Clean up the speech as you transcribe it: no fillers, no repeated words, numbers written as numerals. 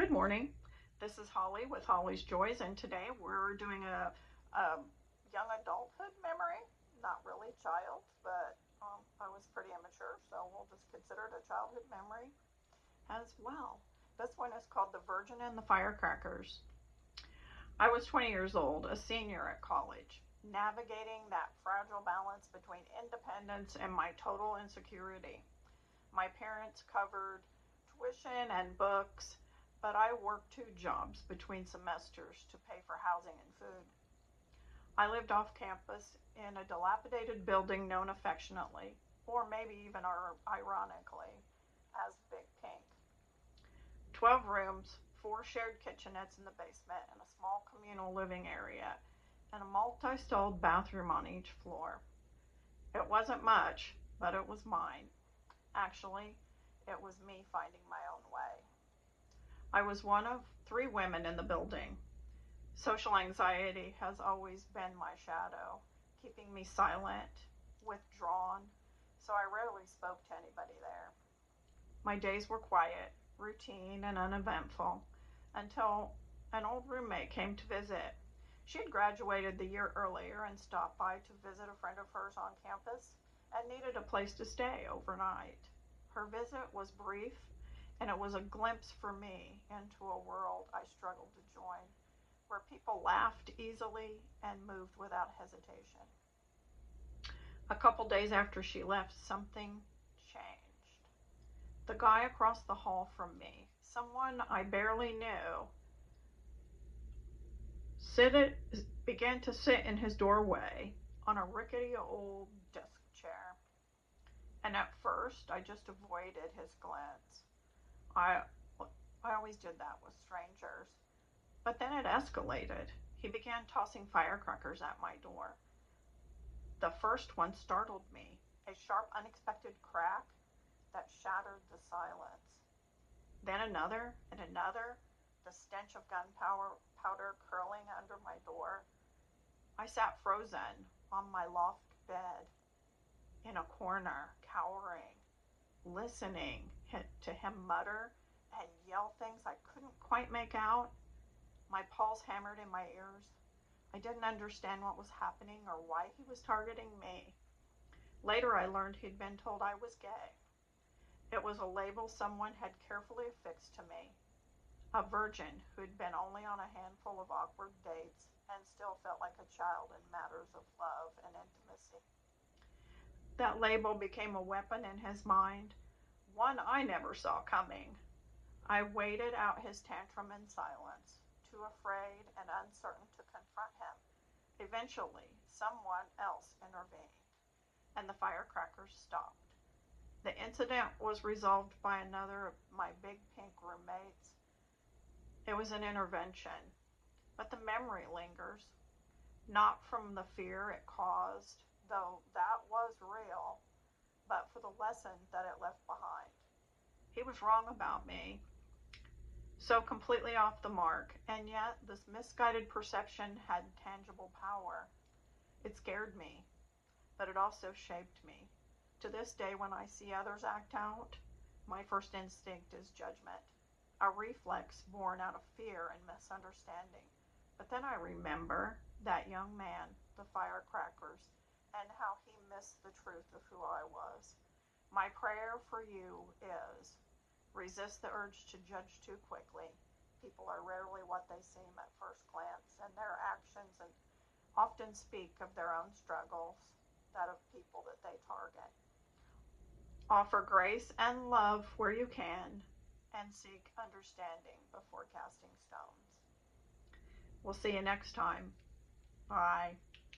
Good morning. This is Holly with Holly's Joys, and today we're doing a young adulthood memory. Not really child, but I was pretty immature, so we'll just consider it a childhood memory as well. This one is called The Virgin and the Firecrackers. I was 20 years old, a senior at college, navigating that fragile balance between independence and my total insecurity. My parents covered tuition and books, but I worked two jobs between semesters to pay for housing and food. I lived off campus in a dilapidated building known affectionately, or maybe even ironically, as Big Pink. 12 rooms, four shared kitchenettes in the basement, and a small communal living area, and a multi-stalled bathroom on each floor. It wasn't much, but it was mine. Actually, it was me finding my own way. I was one of three women in the building. Social anxiety has always been my shadow, keeping me silent, withdrawn, so I rarely spoke to anybody there. My days were quiet, routine, and uneventful until an old roommate came to visit. She had graduated the year earlier and stopped by to visit a friend of hers on campus and needed a place to stay overnight. Her visit was brief, and it was a glimpse for me into a world I struggled to join, where people laughed easily and moved without hesitation. A couple days after she left, something changed. The guy across the hall from me, someone I barely knew, seated, began to sit in his doorway on a rickety old desk chair. And at first, I just avoided his glance. I, I always did that with strangers. But then it escalated. He began tossing firecrackers at my door. The first one startled me, a sharp, unexpected crack that shattered the silence. Then another and another, the stench of gunpowder curling under my door. I sat frozen on my loft bed in a corner, cowering, listening to him mutter and yell things I couldn't quite make out. My pulse hammered in my ears. I didn't understand what was happening or why he was targeting me. Later, I learned he'd been told I was gay. It was a label someone had carefully affixed to me, a virgin who'd been only on a handful of awkward dates and still felt like a child in matters of love and intimacy. That label became a weapon in his mind, one I never saw coming. I waited out his tantrum in silence, too afraid and uncertain to confront him. Eventually, someone else intervened, and the firecrackers stopped. The incident was resolved by another of my Big Pink roommates. It was an intervention, but the memory lingers, not from the fear it caused, though that was real, but for the lesson that it left behind. He was wrong about me, so completely off the mark, and yet this misguided perception had tangible power. It scared me, but it also shaped me. To this day, when I see others act out, my first instinct is judgment, a reflex born out of fear and misunderstanding. But then I remember that young man, the firecrackers, and how he missed the truth of who I was. My prayer for you is resist the urge to judge too quickly. People are rarely what they seem at first glance, and their actions and often speak of their own struggles, that of people that they target. Offer grace and love where you can, and seek understanding before casting stones. We'll see you next time. Bye.